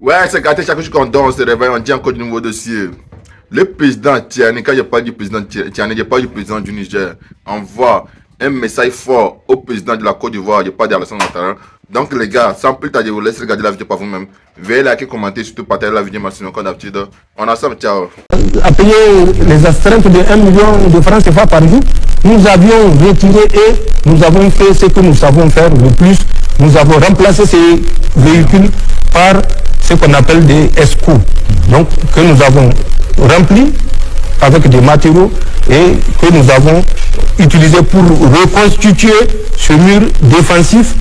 Ouais, c'est gâté, chaque jour qu'on dort, on se réveille, on dit encore du nouveau dossier. Le président Tiani, quand il n'y a pas du président Tiani, il n'y a pas du président du Niger, envoie un message fort au président de la Côte d'Ivoire, il n'y a pas d'Alassane Ouattara. Donc les gars, sans plus tarder, vous laissez regarder la vidéo par vous-même. Veuillez liker, commenter, surtout partager la vidéo maximum comme d'habitude. On ensemble, ciao. À payer les astreintes de 1 million de francs CFA par jour, nous avions retiré et nous avons fait ce que nous savons faire le plus. Nous avons remplacé ces véhicules par ce qu'on appelle des ESCO, donc que nous avons remplis avec des matériaux et que nous avons utilisés pour reconstituer ce mur défensif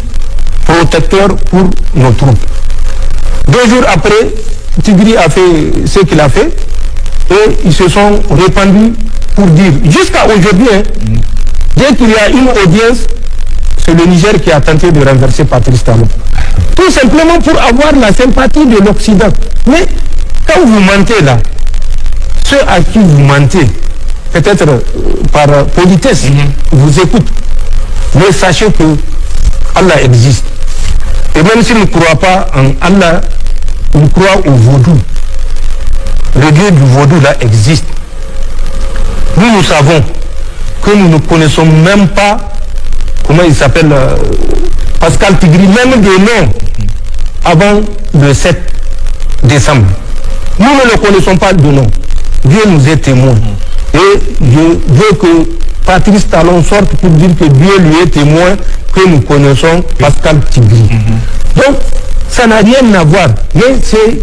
protecteur pour nos troupes. 2 jours après, Tigri a fait ce qu'il a fait et ils se sont répandus pour dire, jusqu'à aujourd'hui, dès qu'il y a une audience, c'est le Niger qui a tenté de renverser Patrice Talon. Tout simplement pour avoir la sympathie de l'Occident. Mais quand vous mentez là, ceux à qui vous mentez, peut-être par politesse, vous écoutent. Mais sachez que Allah existe. Et même s'ils ne croient pas en Allah, ils croient au vaudou. Le Dieu du vaudou là existe. Nous savons que nous ne connaissons même pas comment il s'appelle Pascal Tigri, même des noms avant le 7 décembre. Nous ne le connaissons pas de nom. Dieu nous est témoin. Et je veux que Patrice Talon sorte pour dire que Dieu lui est témoin que nous connaissons Pascal Tigri. Donc, ça n'a rien à voir. Mais c'est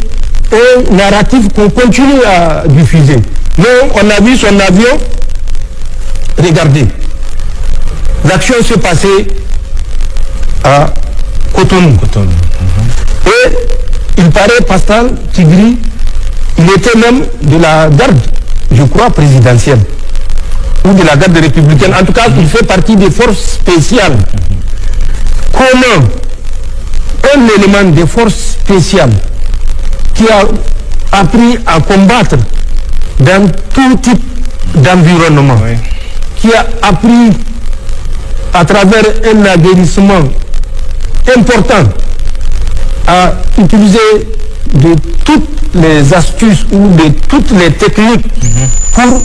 un narratif qu'on continue à diffuser. Nous, on a vu son avion. Regardez. L'action s'est passée à Cotonou. Et il paraît, Pascal Tigri, il était même de la garde, je crois, présidentielle, ou de la garde républicaine. En tout cas, il fait partie des forces spéciales. Comment un élément des forces spéciales qui a appris à combattre dans tout type d'environnement, qui a appris à travers un aguerrissement important à utiliser de toutes les astuces ou de toutes les techniques pour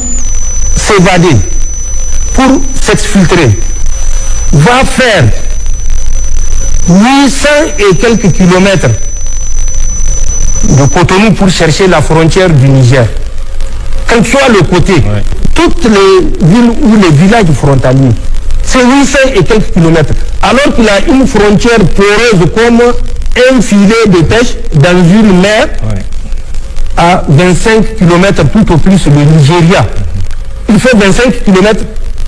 s'évader, pour s'exfiltrer, va faire 800 et quelques kilomètres de Cotonou pour chercher la frontière du Niger. Quel que soit le côté, toutes les villes ou les villages frontaliers, c'est 800 et quelques kilomètres. Alors qu'il a une frontière poreuse comme un filet de pêche dans une mer à 25 km tout au plus le Nigeria. Il fait 25 km,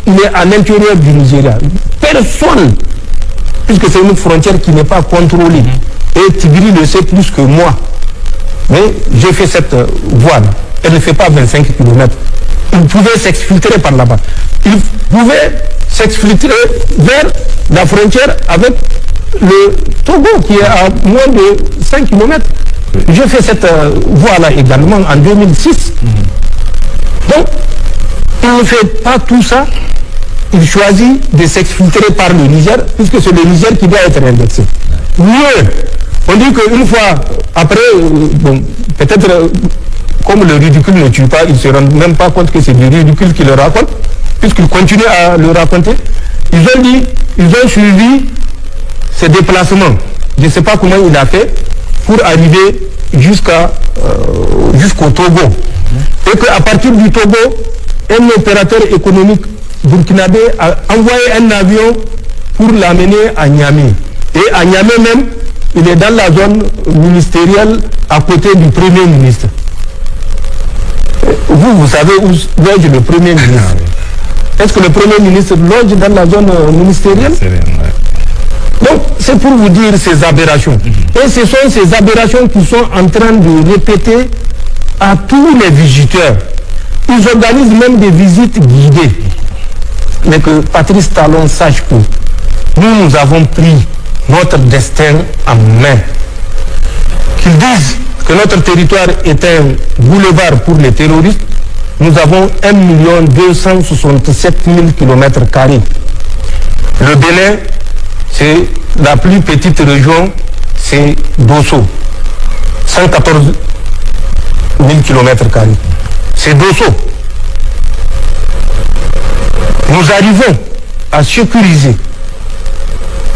il est à l'intérieur du Nigeria. Personne, puisque c'est une frontière qui n'est pas contrôlée. Et Tigri le sait plus que moi. Mais j'ai fait cette voie. Elle ne fait pas 25 km. Il pouvait s'exfiltrer par là-bas. Il pouvait s'exfiltrer vers la frontière avec le Togo qui est à moins de 5 km. J'ai fait cette voie-là également en 2006. Donc, il ne fait pas tout ça. Il choisit de s'exfiltrer par le Niger, puisque c'est le Niger qui doit être indexé. Mieux, on dit qu'une fois après, bon, peut-être comme le ridicule ne tue pas, ils ne se rendent même pas compte que c'est du ridicule qu'il leur raconte, puisqu'ils continuent à le raconter. Ils ont dit, ils ont suivi ses déplacements. Je ne sais pas comment il a fait pour arriver jusqu'au Togo. Et qu'à partir du Togo, un opérateur économique burkinabé a envoyé un avion pour l'amener à Niamey. Et à Niamey même, il est dans la zone ministérielle à côté du Premier ministre. Vous savez où loge le Premier ministre. Est-ce que le Premier ministre loge dans la zone ministérielle? Donc, c'est pour vous dire ces aberrations. Et ce sont ces aberrations qui sont en train de répéter à tous les visiteurs. Ils organisent même des visites guidées. Mais que Patrice Talon sache que nous avons pris notre destin en main. Qu'ils disent que notre territoire est un boulevard pour les terroristes, nous avons 1 267 000 km². Le Bénin, c'est la plus petite région, c'est Dosso. 114 000 km². C'est Dosso. Nous arrivons à sécuriser,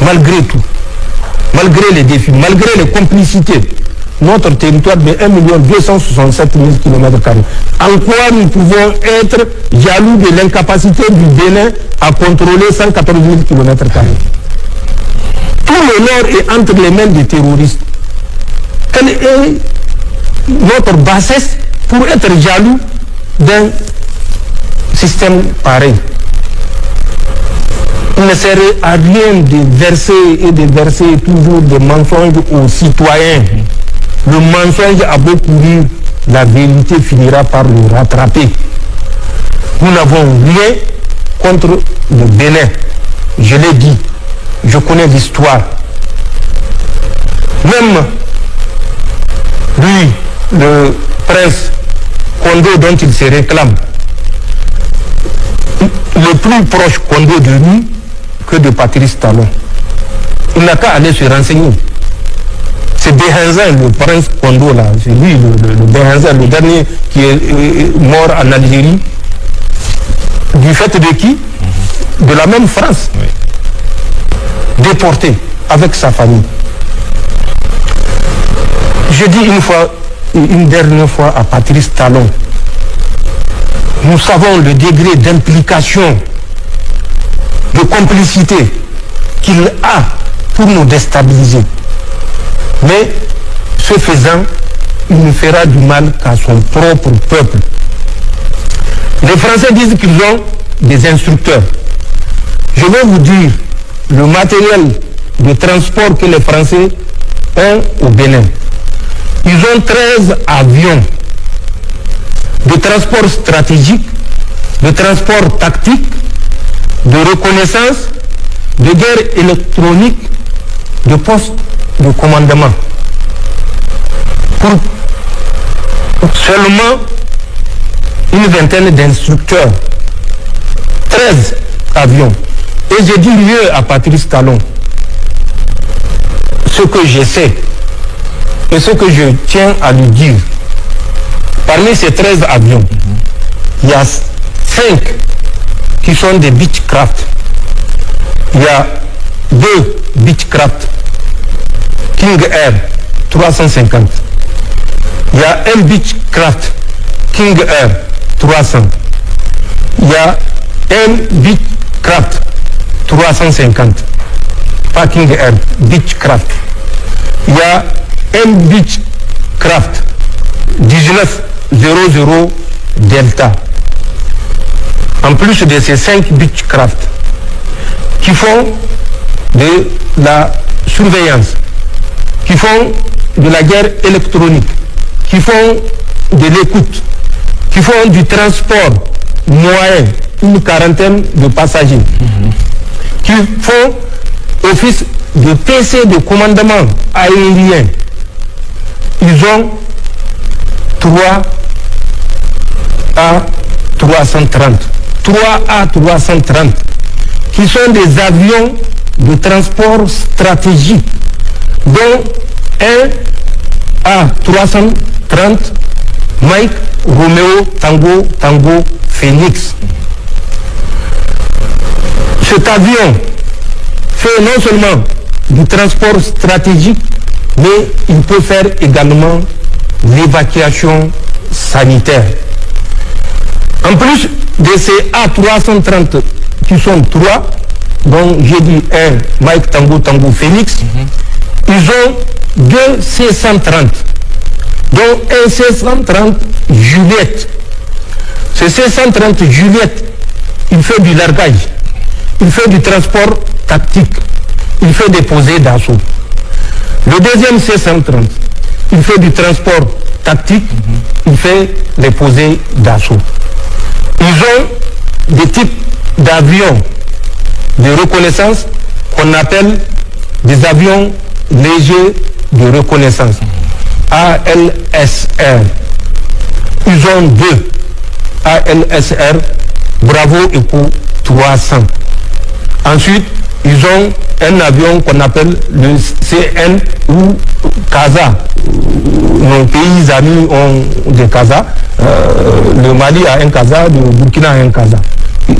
malgré tout, malgré les défis, malgré les complicités, notre territoire de 1 267 000 km². En quoi nous pouvons être jaloux de l'incapacité du Bénin à contrôler 114 000 km². Tout le nord est entre les mains des terroristes. Quelle est notre bassesse pour être jaloux d'un système pareil? Il ne serait à rien de verser toujours des mensonges aux citoyens. Le mensonge a beau courir, la vérité finira par le rattraper. Nous n'avons rien contre le Bénin. Je l'ai dit, je connais l'histoire. Même lui, le prince Condé dont il se réclame, le plus proche Condé de lui que de Patrice Talon. Il n'a qu'à aller se renseigner. C'est Béhanzin, le prince Condé là, c'est lui, le Béhanzin, le dernier qui est mort en Algérie. Du fait de qui? De la même France. Oui. Déporté avec sa famille. Je dis une dernière fois à Patrice Talon, nous savons le degré d'implication, de complicité qu'il a pour nous déstabiliser. Mais ce faisant, il ne fera du mal qu'à son propre peuple. Les Français disent qu'ils ont des instructeurs. Je vais vous dire le matériel de transport que les Français ont au Bénin. Ils ont 13 avions de transport stratégique, de transport tactique, de reconnaissance, de guerre électronique, de poste de commandement. Pour seulement une vingtaine d'instructeurs, 13 avions. Et j'ai dit mieux à Patrice Talon, ce que je sais et ce que je tiens à lui dire. Parmi ces 13 avions, il y a 5 qui sont des Beechcraft. Il y a 2 Beechcraft King Air 350. Il y a un Beechcraft King Air 300. Il y a un Beechcraft 350. Pas King Air, Beechcraft. Il y a un Beechcraft 1900 Delta. En plus de ces 5 Beechcraft qui font de la surveillance, qui font de la guerre électronique, qui font de l'écoute, qui font du transport moyen, une quarantaine de passagers, qui font office de PC de commandement aérien. Ils ont 3 A330, qui sont des avions de transport stratégique, dont un A330 Mike Romeo Tango Phoenix. Cet avion fait non seulement du transport stratégique, mais il peut faire également l'évacuation sanitaire. En plus de ces A330 qui sont 3, dont j'ai dit un Mike Tango Phoenix, ils ont 2 C-130, dont un C-130 Juliette. Ce C-130 Juliette, il fait du largage, il fait du transport tactique, il fait des posées d'assaut. Le deuxième C-130, il fait du transport tactique, il fait les posées d'assaut. Ils ont des types d'avions de reconnaissance qu'on appelle des avions légers de reconnaissance, ALSR. Ils ont 2 ALSR Bravo Echo 300. Ensuite, ils ont un avion qu'on appelle le CN ou CASA. Nos pays amis ont des CASA. Le Mali a un CASA, le Burkina a un CASA.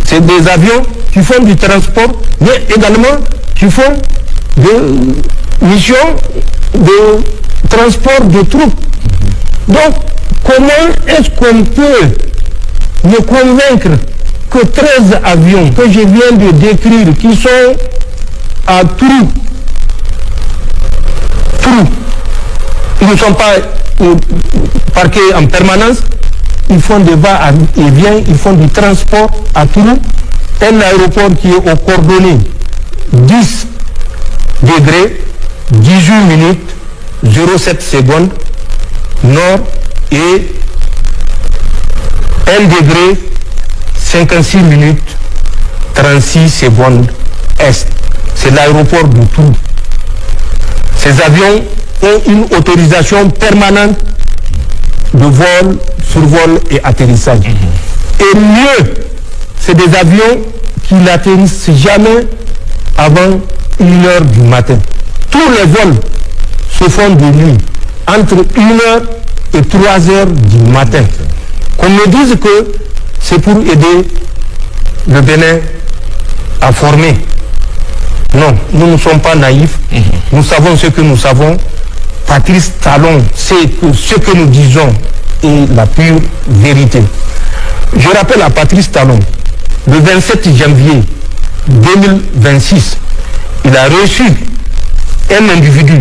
C'est des avions qui font du transport, mais également qui font des missions de transport de troupes. Donc, comment est-ce qu'on peut me convaincre que 13 avions que je viens de décrire, qui sont à Trou, ils ne sont pas parqués en permanence, ils font des va-et-vient, ils font du transport à Trou, un aéroport qui est aux coordonnées 10 degrés, 18 minutes, 07 secondes, nord et 1 degré, 56 minutes, 36 secondes est. C'est l'aéroport de Trou. Ces avions ont une autorisation permanente de vol, survol et atterrissage. Et mieux, c'est des avions qui n'atterrissent jamais avant 1h du matin. Tous les vols se font de nuit, entre 1h et 3h du matin. Qu'on me dise que c'est pour aider le Bénin à former. Non, nous ne sommes pas naïfs. Nous savons ce que nous savons. Patrice Talon sait que ce que nous disons est la pure vérité. Je rappelle à Patrice Talon, le 27 janvier 2026, il a reçu un individu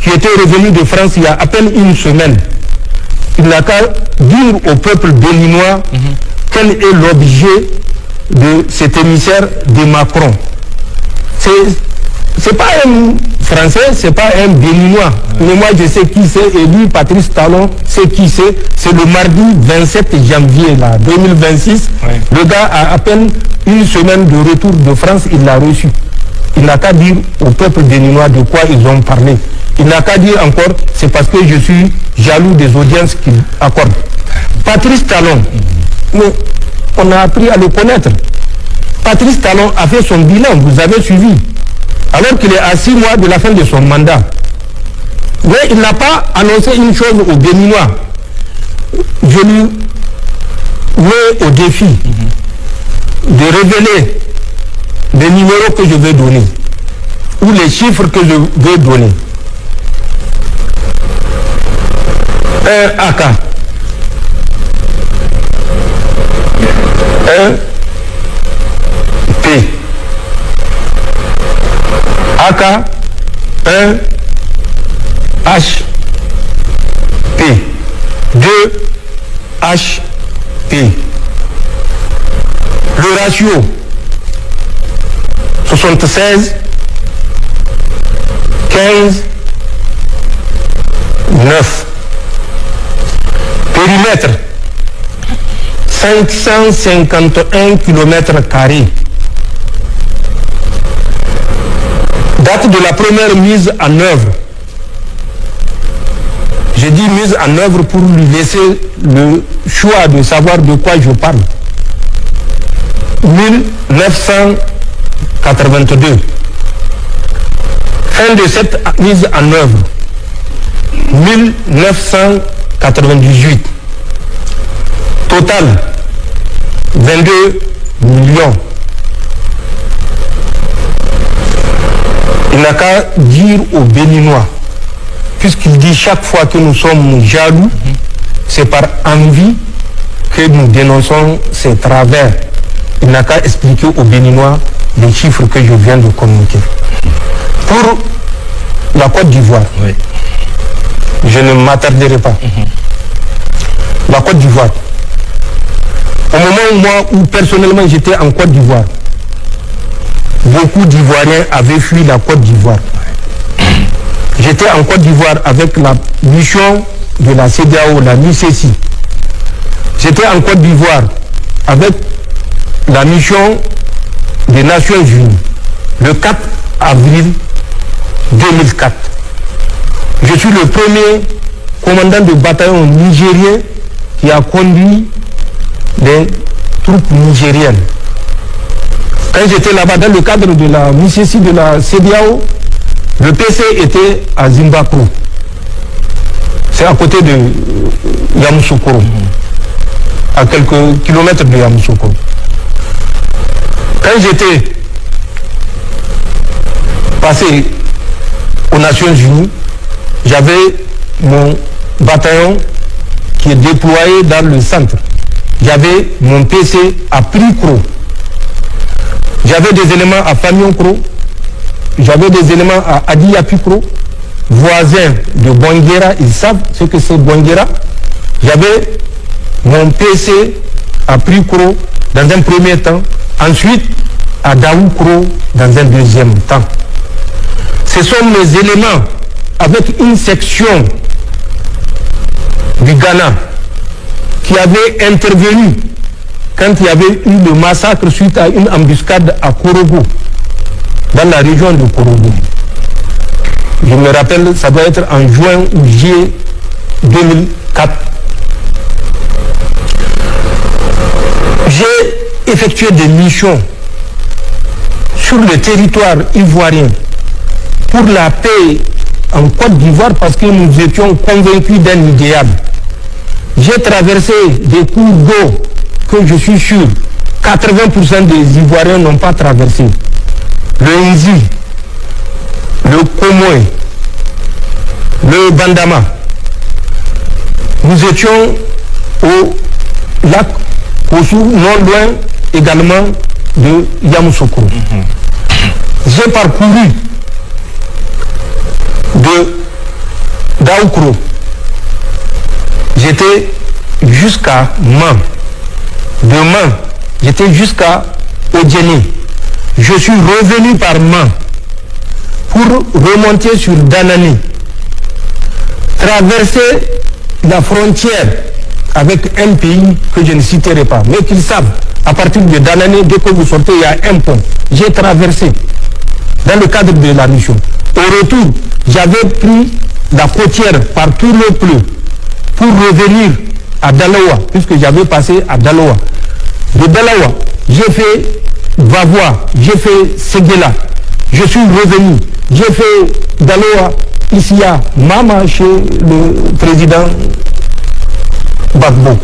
qui était revenu de France il y a à peine une semaine. Il n'a qu'à dire au peuple béninois quel est l'objet de cet émissaire de Macron. C'est pas un Français, c'est pas un Béninois. Mais moi je sais qui c'est, et lui, Patrice Talon, c'est qui c'est. C'est le mardi 27 janvier là, 2026. Le gars a à peine une semaine de retour de France, il l'a reçu. Il n'a qu'à dire au peuple béninois de quoi ils ont parlé. Il n'a qu'à dire encore, c'est parce que je suis jaloux des audiences qu'il accorde. Patrice Talon, mais on a appris à le connaître. Patrice Talon a fait son bilan, vous avez suivi, alors qu'il est à 6 mois de la fin de son mandat. Mais il n'a pas annoncé une chose aux Béninois. Je lui mets au défi de révéler les numéros que je vais donner ou les chiffres que je vais donner. Un AK, un P, AK, un H, P, 2 H, P. Le ratio 76, 15, 9. Périmètre 551 km². Date de la première mise en œuvre. J'ai dit mise en œuvre pour lui laisser le choix de savoir de quoi je parle. 1982. Fin de cette mise en œuvre. 1998. Total 22 millions. Il n'a qu'à dire aux Béninois, puisqu'il dit chaque fois que nous sommes jaloux, c'est par envie que nous dénonçons ces travers. Il n'a qu'à expliquer aux Béninois les chiffres que je viens de communiquer. Pour la Côte d'Ivoire, je ne m'attarderai pas. La Côte d'Ivoire. Au moment où personnellement j'étais en Côte d'Ivoire, beaucoup d'Ivoiriens avaient fui la Côte d'Ivoire. J'étais en Côte d'Ivoire avec la mission de la CEDEAO, la MICESI. J'étais en Côte d'Ivoire avec la mission des Nations Unies le 4 avril 2004. Je suis le premier commandant de bataillon nigérien qui a conduit des troupes nigériennes Quand j'étais là-bas, dans le cadre de la MICESI de la CEDEAO, le PC était à Zimbabwe. C'est à côté de Yamoussoukro, à quelques kilomètres de Yamoussoukro. Quand j'étais passé aux Nations Unies, j'avais mon bataillon qui est déployé dans le centre. J'avais mon PC à Pricro. J'avais des éléments à Famion-Cro. J'avais des éléments à Adiapicro, voisins de Bonguera. Ils savent ce que c'est Bonguera. J'avais mon PC à Pricro dans un premier temps. Ensuite, à Daoukro dans un deuxième temps. Ce sont mes éléments avec une section du Ghana qui avait intervenu quand il y avait eu le massacre suite à une embuscade à Korogo, dans la région de Korogo. Je me rappelle, ça doit être en juin ou juillet 2004. J'ai effectué des missions sur le territoire ivoirien pour la paix en Côte d'Ivoire parce que nous étions convaincus d'un idéal. J'ai traversé des cours d'eau que je suis sûr 80% des Ivoiriens n'ont pas traversé. Le Nzi, le Komoé, le Bandama. Nous étions au lac Kossou, non loin également de Yamoussoukro. J'ai parcouru de Daoukro. J'étais jusqu'à Man. De Man, j'étais jusqu'à Odjeni. Je suis revenu par Man pour remonter sur Danani, traverser la frontière avec un pays que je ne citerai pas, mais qu'ils savent, à partir de Danani, dès que vous sortez, il y a un pont. J'ai traversé dans le cadre de la mission. Au retour, j'avais pris la côtière par tout le pleu pour revenir à Dalawa, puisque j'avais passé à Dalawa. De Dalawa, j'ai fait Vavois, j'ai fait Séguéla, je suis revenu, j'ai fait Dalawa, ici à Mama, chez le président Gbagbo,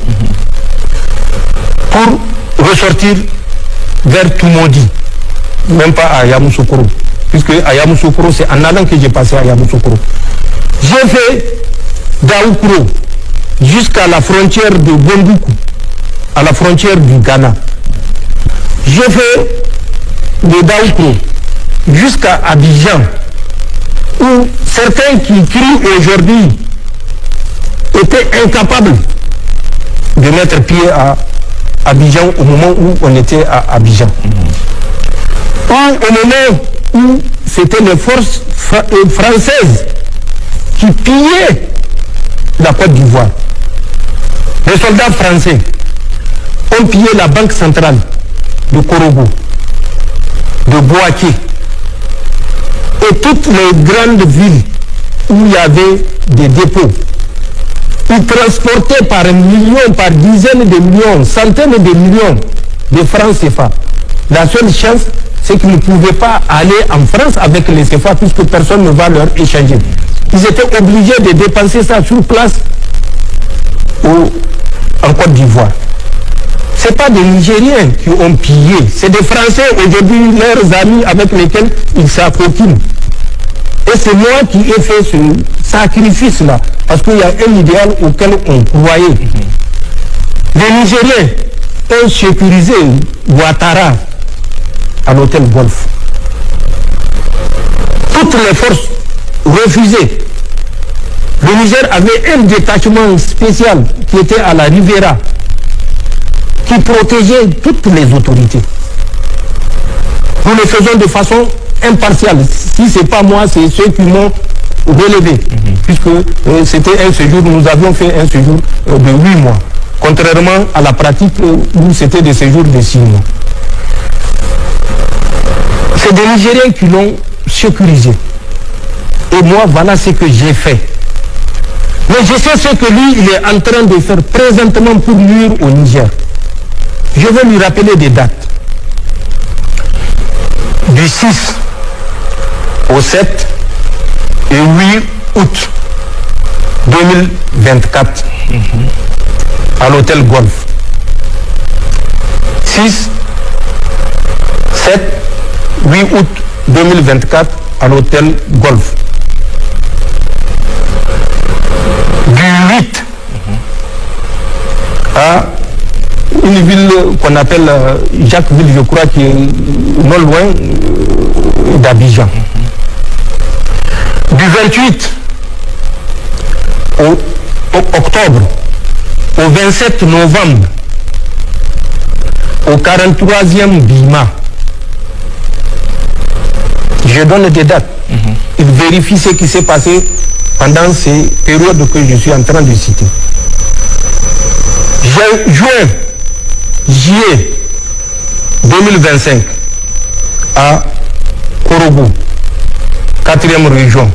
pour ressortir vers Toumoudi, même pas à Yamoussoukro, puisque à Yamoussoukro, c'est en allant que j'ai passé à Yamoussoukro. J'ai fait Daoukro jusqu'à la frontière de Bondoukou, à la frontière du Ghana. J'ai fait de Daoukro jusqu'à Abidjan, où certains qui crient aujourd'hui étaient incapables de mettre pied à Abidjan au moment où on était à Abidjan. Ou au moment où c'était les forces françaises qui pillaient la Côte d'Ivoire. Les soldats français ont pillé la banque centrale de Korogo, de Bouaké et toutes les grandes villes où il y avait des dépôts. Ils transportaient par millions, par dizaines de millions, centaines de millions de francs CFA. La seule chance, c'est qu'ils ne pouvaient pas aller en France avec les CFA puisque personne ne va leur échanger. Ils étaient obligés de dépenser ça sur place en Côte d'Ivoire. Ce n'est pas des Nigériens qui ont pillé, c'est des Français aujourd'hui, leurs amis avec lesquels ils s'acoquinent. Et c'est moi qui ai fait ce sacrifice-là, parce qu'il y a un idéal auquel on croyait. Les Nigériens ont sécurisé Ouattara à l'hôtel Golf. Toutes les forces refusaient. Le Niger avait un détachement spécial qui était à la Rivera, qui protégeait toutes les autorités. Nous le faisons de façon impartiale. Si ce n'est pas moi, c'est ceux qui m'ont relevé. Puisque c'était un séjour, nous avions fait un séjour de 8 mois. Contrairement à la pratique où c'était des séjours de 6 mois. C'est des Nigériens qui l'ont sécurisé. Et moi, voilà ce que j'ai fait. Mais je sais ce que lui, il est en train de faire présentement pour nuire au Niger. Je vais lui rappeler des dates. du 6 au 7 et 8 août 2024 à l'hôtel Golf. 6, 7, 8 août 2024 à l'hôtel Golf. Du 8 à une ville qu'on appelle Jacquesville, je crois, qui est non loin d'Abidjan. Du 28 au octobre au 27 novembre au 43e Bima. Je donne des dates. Il vérifie ce qui s'est passé pendant ces périodes que je suis en train de citer. Juillet 2025 à Korogo, 4e région.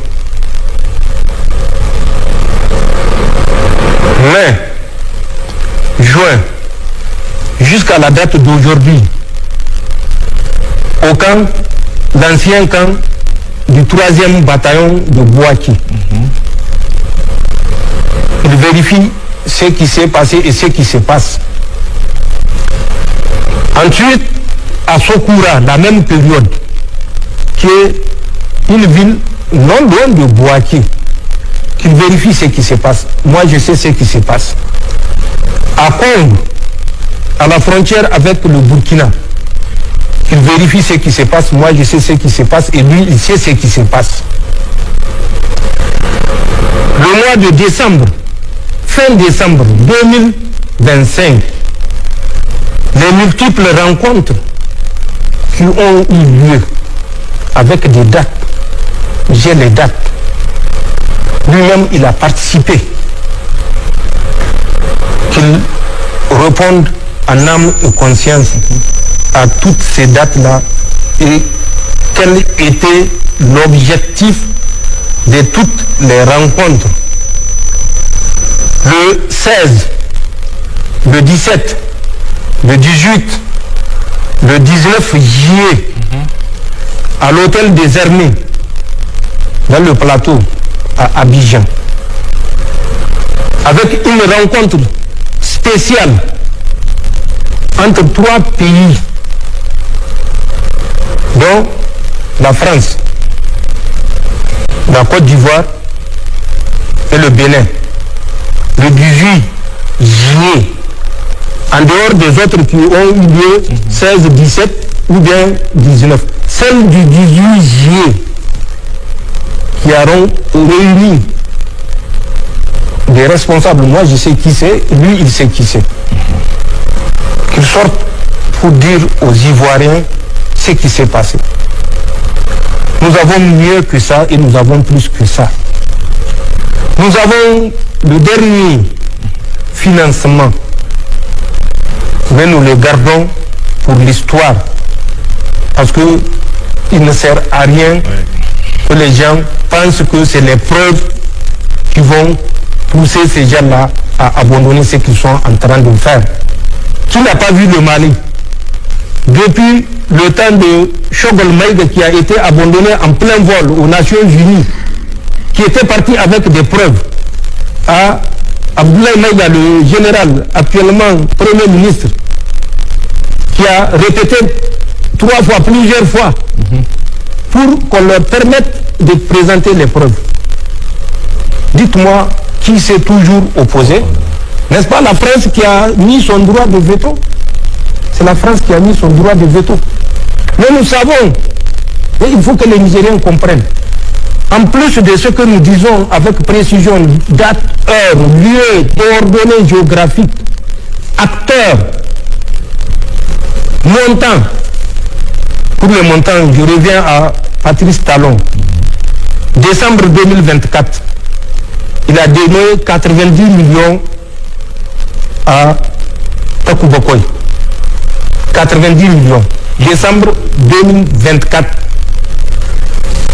Mai, juin, jusqu'à la date d'aujourd'hui, au camp, l'ancien camp du 3e bataillon de Bouaki. Il vérifie ce qui s'est passé et ce qui se passe. Ensuite, à Sokura, la même période, qui est une ville non loin de Bouaki, qu'il vérifie ce qui se passe. Moi, je sais ce qui se passe. À Congo, à la frontière avec le Burkina, qu'il vérifie ce qui se passe. Moi, je sais ce qui se passe et lui, il sait ce qui se passe. Le mois de décembre, fin décembre 2025, les multiples rencontres qui ont eu lieu avec des dates, j'ai les dates. Lui-même, il a participé. Qu'il réponde en âme et conscience à toutes ces dates-là et quel était l'objectif de toutes les rencontres. Le 16, le 17, le 18, le 19 juillet, à l'hôtel des Armées, dans le plateau, à Abidjan, avec une rencontre spéciale entre 3 pays, dont la France, la Côte d'Ivoire et le Bénin, le 18 juillet, en dehors des autres qui ont eu lieu 16, 17 ou bien 19. Celle du 18 juillet qui auront réuni des responsables, moi je sais qui c'est, lui il sait qui c'est. Qu'ils sortent pour dire aux Ivoiriens ce qui s'est passé. Nous avons mieux que ça et nous avons plus que ça. Nous avons le dernier financement, mais nous le gardons pour l'histoire, parce qu'il ne sert à rien que les gens pensent que c'est les preuves qui vont pousser ces gens-là à abandonner ce qu'ils sont en train de faire. Qui n'a pas vu le Mali? Depuis le temps de Choguel Maïga qui a été abandonné en plein vol aux Nations Unies, qui était parti avec des preuves, à Abdoulaye Maïga, le général, actuellement Premier ministre, qui a répété 3 fois, plusieurs fois, pour qu'on leur permette de présenter les preuves. Dites-moi qui s'est toujours opposé. N'est-ce pas la France qui a mis son droit de veto? C'est la France qui a mis son droit de veto. Mais nous savons, et il faut que les Nigériens comprennent, en plus de ce que nous disons avec précision, date, heure, lieu, coordonnées géographiques, acteurs, montant. Pour le montant, je reviens à Patrice Talon. Décembre 2024, il a donné 90 millions à Takubokoy. 90 millions. Décembre 2024.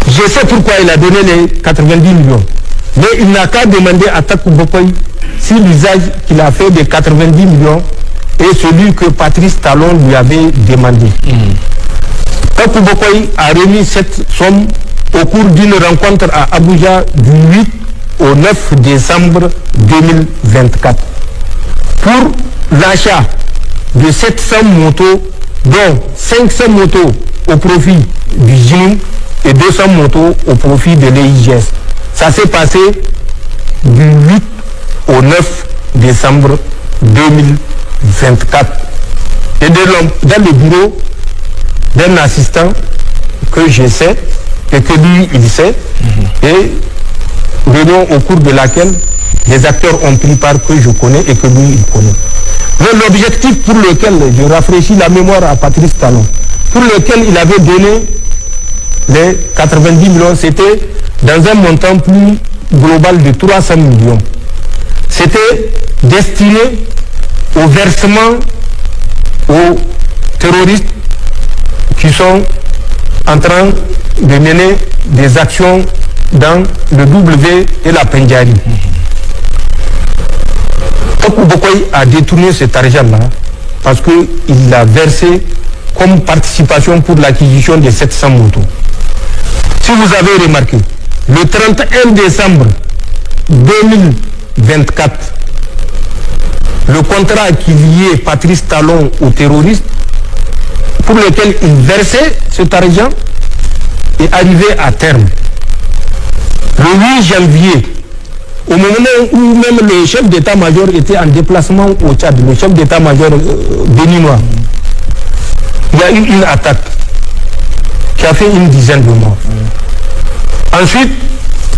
Je sais pourquoi il a donné les 90 millions. Mais il n'a qu'à demander à Takubokoy si l'usage qu'il a fait des 90 millions est celui que Patrice Talon lui avait demandé. Takou Bokoy a remis cette somme au cours d'une rencontre à Abuja du 8 au 9 décembre 2024 pour l'achat de 700 motos, dont 500 motos au profit du GIM et 200 motos au profit de l'EIGS. Ça s'est passé du 8 au 9 décembre 2024. Et dans le bureau d'un assistant que je sais et que lui il sait, et réunion au cours de laquelle les acteurs ont pris part que je connais et que lui il connaît. Mais l'objectif pour lequel je rafraîchis la mémoire à Patrice Talon, pour lequel il avait donné les 90 millions, c'était dans un montant plus global de 300 millions. C'était destiné au versement aux terroristes qui sont en train de mener des actions dans le W et la Pendjari. Takou Bokoy a détourné cet argent-là parce qu'il l'a versé comme participation pour l'acquisition de 700 motos. Si vous avez remarqué, le 31 décembre 2024, le contrat qui liait Patrice Talon aux terroristes, pour lequel il versait cet argent, est arrivé à terme. Le 8 janvier, au moment où même le chef d'état-major était en déplacement au Tchad, le chef d'état-major béninois, il y a eu une attaque qui a fait une dizaine de morts. Ensuite,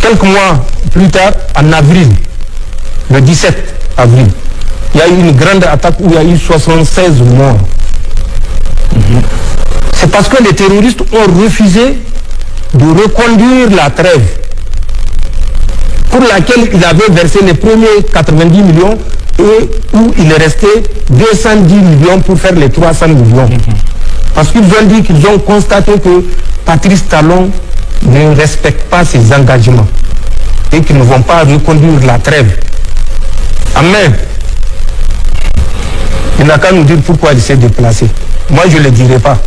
quelques mois plus tard, en avril, le 17 avril, il y a eu une grande attaque où il y a eu 76 morts. C'est parce que les terroristes ont refusé de reconduire la trêve pour laquelle il avait versé les premiers 90 millions et où il restait 210 millions pour faire les 300 millions. Parce qu'ils ont dit qu'ils ont constaté que Patrice Talon ne respecte pas ses engagements et qu'ils ne vont pas reconduire la trêve. Amen. Il n'a qu'à nous dire pourquoi il s'est déplacé. Moi, je ne le dirai pas.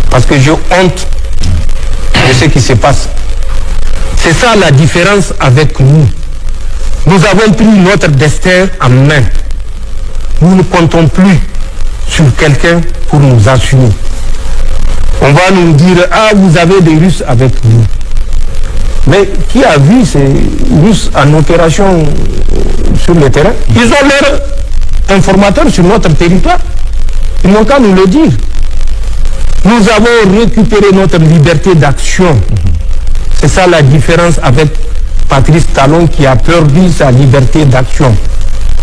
Parce que j'ai honte de ce qui se passe. C'est ça la différence avec nous. Nous avons pris notre destin en main. Nous ne comptons plus sur quelqu'un pour nous assumer. On va nous dire, ah, vous avez des Russes avec vous. Mais qui a vu ces Russes en opération sur le terrain? Ils ont leurs informateurs sur notre territoire. Ils n'ont qu'à nous le dire. Nous avons récupéré notre liberté d'action. C'est ça la différence avec Patrice Talon qui a perdu sa liberté d'action.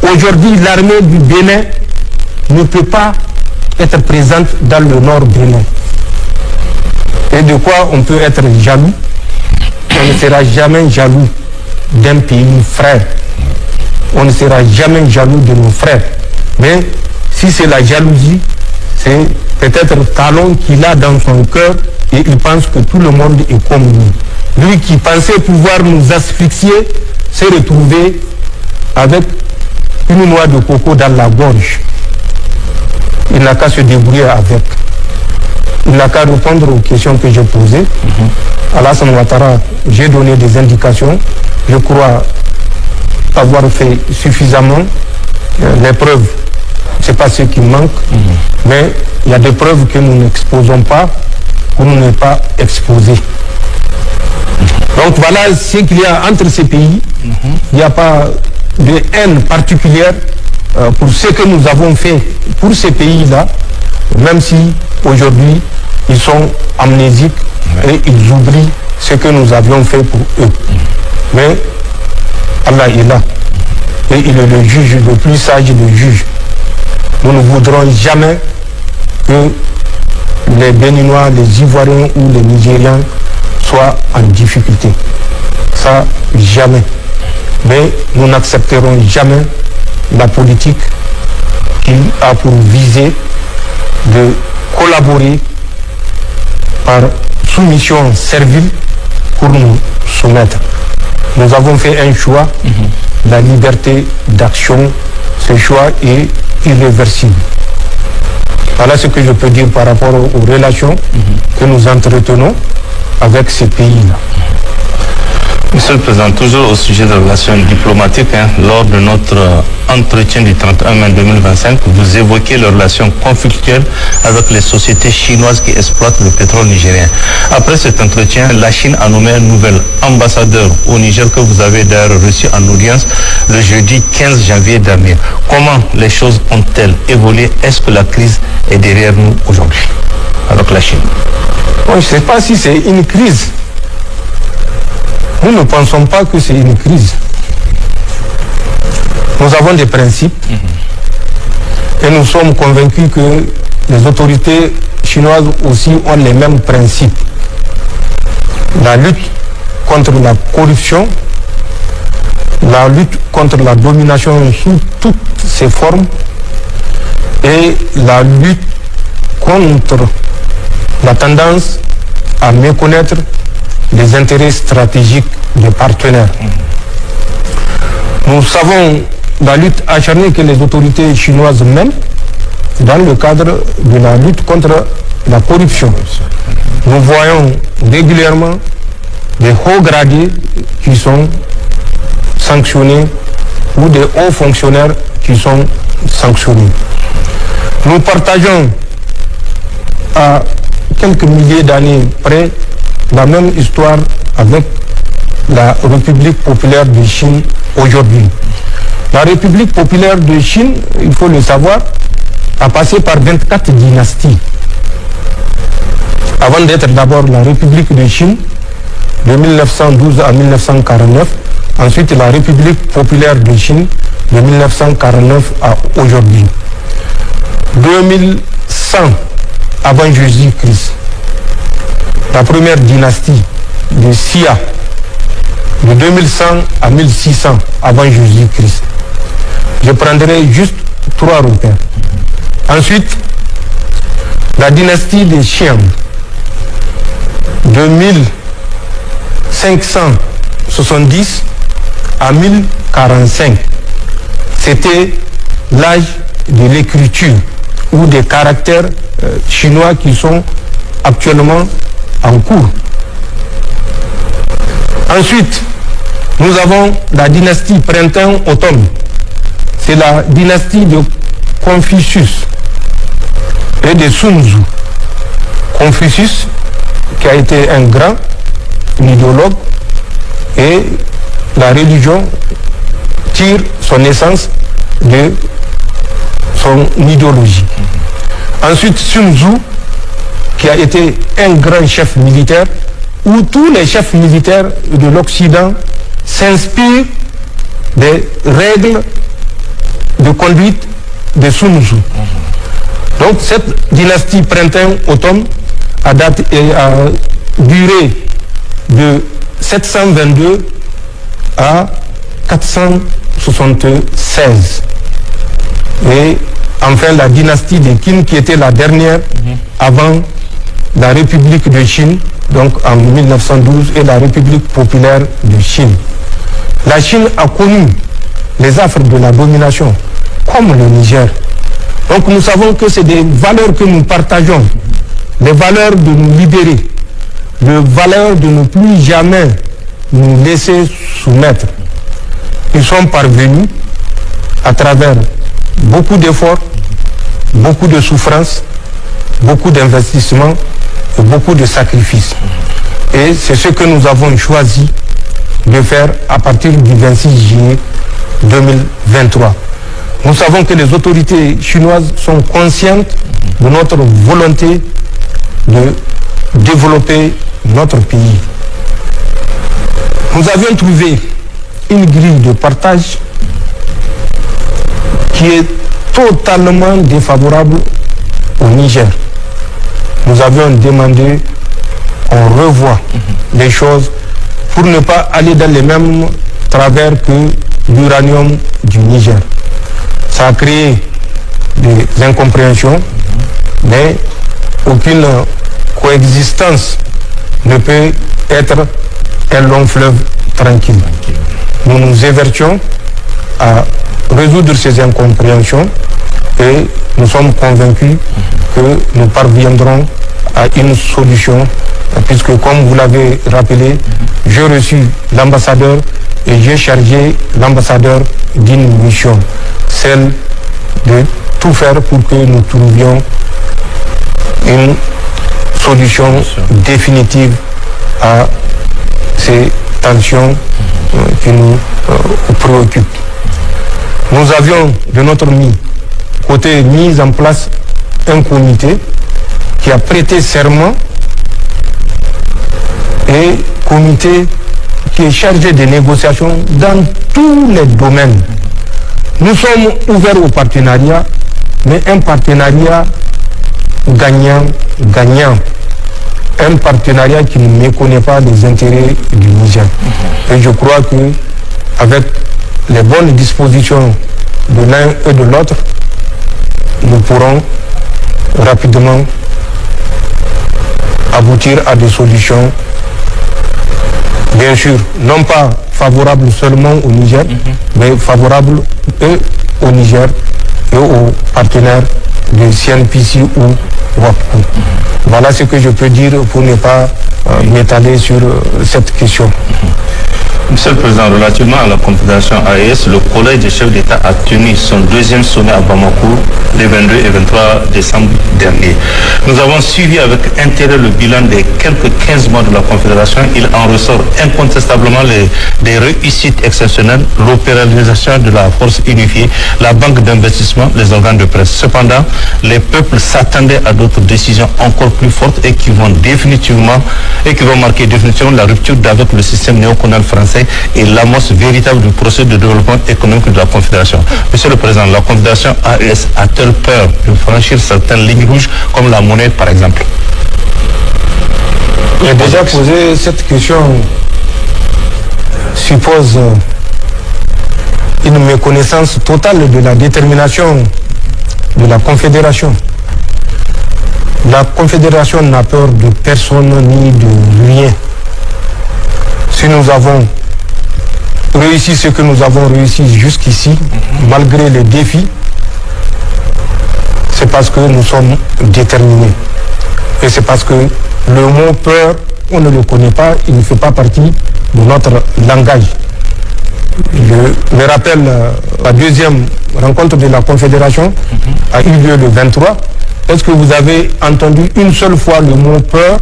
Aujourd'hui, l'armée du Bénin ne peut pas être présente dans le nord Bénin. Et de quoi on peut être jaloux? On ne sera jamais jaloux d'un pays frère. On ne sera jamais jaloux de nos frères. Mais si c'est la jalousie, c'est peut-être Talon qu'il a dans son cœur et il pense que tout le monde est comme lui. Lui qui pensait pouvoir nous asphyxier s'est retrouvé avec une noix de coco dans la gorge. Il n'a qu'à se débrouiller avec. Il n'a qu'à répondre aux questions que j'ai posées. Alassane Ouattara, j'ai donné des indications. Je crois avoir fait suffisamment. Les preuves, ce n'est pas ce qui manque. Mais il y a des preuves que nous n'exposons pas, que nous n'avons pas exposées. Donc voilà ce qu'il y a entre ces pays. Il n'y a pas de haine particulière pour ce que nous avons fait pour ces pays-là, même si aujourd'hui ils sont amnésiques et ils oublient ce que nous avions fait pour eux. Mais Allah est là et il est le juge, le plus sage des juges. Nous ne voudrons jamais que les Béninois, les Ivoiriens ou les Nigériens soient en difficulté. Ça, jamais. Mais nous n'accepterons jamais la politique qui a pour visée de collaborer par soumission servile pour nous soumettre. Nous avons fait un choix, la liberté d'action. Ce choix est irréversible. Voilà ce que je peux dire par rapport aux relations que nous entretenons avec ces pays-là. Monsieur le Président, toujours au sujet des relations diplomatiques, lors de notre entretien du 31 mai 2025, vous évoquez les relations conflictuelles avec les sociétés chinoises qui exploitent le pétrole nigérien. Après cet entretien, la Chine a nommé un nouvel ambassadeur au Niger que vous avez d'ailleurs reçu en audience le jeudi 15 janvier dernier. Comment les choses ont-elles évolué? Est-ce que la crise est derrière nous aujourd'hui avec la Chine? Bon, je ne sais pas si c'est une crise. Nous ne pensons pas que c'est une crise. Nous avons des principes et nous sommes convaincus que les autorités chinoises aussi ont les mêmes principes. La lutte contre la corruption, la lutte contre la domination sous toutes ses formes et la lutte contre la tendance à méconnaître les intérêts stratégiques des partenaires. Nous savons la lutte acharnée que les autorités chinoises mènent dans le cadre de la lutte contre la corruption. Nous voyons régulièrement des hauts gradés qui sont sanctionnés ou des hauts fonctionnaires qui sont sanctionnés. Nous partageons à quelques milliers d'années près la même histoire avec la République populaire de Chine aujourd'hui. La République populaire de Chine, il faut le savoir, a passé par 24 dynasties. Avant d'être d'abord la République de Chine, de 1912 à 1949, ensuite la République populaire de Chine, de 1949 à aujourd'hui. 2100 avant Jésus-Christ, la première dynastie de Xia, de 2100 à 1600 avant Jésus-Christ. Je prendrai juste 3 repères. Ensuite, la dynastie des Xian, de 1570 à 1045. C'était l'âge de l'écriture ou des caractères chinois qui sont actuellement en cours. Ensuite, nous avons la dynastie printemps-automne. C'est la dynastie de Confucius et de Sun Tzu. Confucius, qui a été un grand idéologue, et la religion tire son essence de son idéologie. Ensuite, Sun Tzu, qui a été un grand chef militaire, où tous les chefs militaires de l'Occident s'inspirent des règles de conduite de Sun Tzu. Donc cette dynastie printemps-automne a duré de 722 à 476. Et enfin la dynastie des Qin, qui était la dernière avant la République de Chine, donc en 1912, et la République populaire de Chine. La Chine a connu les affres de la domination, comme le Niger. Donc nous savons que c'est des valeurs que nous partageons, des valeurs de nous libérer, des valeurs de ne plus jamais nous laisser soumettre. Ils sont parvenus à travers beaucoup d'efforts, beaucoup de souffrances, beaucoup d'investissements et beaucoup de sacrifices. Et c'est ce que nous avons choisi de faire à partir du 26 juillet 2023. Nous savons que les autorités chinoises sont conscientes de notre volonté de développer notre pays. Nous avions trouvé une grille de partage qui est totalement défavorable au Niger. Nous avions demandé qu'on revoie les choses pour ne pas aller dans les mêmes travers que l'uranium du Niger. Ça a créé des incompréhensions, mais aucune coexistence ne peut être un long fleuve tranquille. Nous nous évertions à résoudre ces incompréhensions Et nous sommes convaincus que nous parviendrons à une solution, puisque comme vous l'avez rappelé, j'ai reçu l'ambassadeur et j'ai chargé l'ambassadeur d'une mission, celle de tout faire pour que nous trouvions une solution définitive à ces tensions qui nous préoccupent. Nous avions de notre côté mis en place un comité qui a prêté serment et comité qui est chargé des négociations dans tous les domaines. Nous sommes ouverts au partenariat, mais un partenariat gagnant-gagnant. Un partenariat qui ne méconnaît pas les intérêts du Niger. Et je crois que avec les bonnes dispositions de l'un et de l'autre, nous pourrons rapidement aboutir à des solutions, bien sûr, non pas favorables seulement au Niger, mais favorables et au Niger et aux partenaires de CNPC ou WAPCO. Voilà ce que je peux dire pour ne pas m'étaler sur cette question. Monsieur le Président, relativement à la Confédération AES, le Collège des chefs d'État a tenu son deuxième sommet à Bamako les 22 et 23 décembre dernier. Nous avons suivi avec intérêt le bilan des quelques 15 mois de la Confédération. Il en ressort incontestablement des réussites exceptionnelles, l'opéralisation de la force unifiée, la banque d'investissement, les organes de presse. Cependant, les peuples s'attendaient à d'autres décisions encore plus fortes et qui vont marquer définitivement la rupture avec le système néocolonial français et l'amorce véritable du processus de développement économique de la Confédération. Monsieur le Président, la Confédération AES a-t-elle peur de franchir certaines lignes rouges comme la monnaie par exemple? J'ai déjà posé cette question, suppose une méconnaissance totale de la détermination de la Confédération. La Confédération n'a peur de personne ni de rien. Si nous avons réussi ce que nous avons réussi jusqu'ici, malgré les défis, c'est parce que nous sommes déterminés. Et c'est parce que le mot peur, on ne le connaît pas, il ne fait pas partie de notre langage. Je me rappelle, la deuxième rencontre de la Confédération a eu lieu le 23. Est-ce que vous avez entendu une seule fois le mot peur?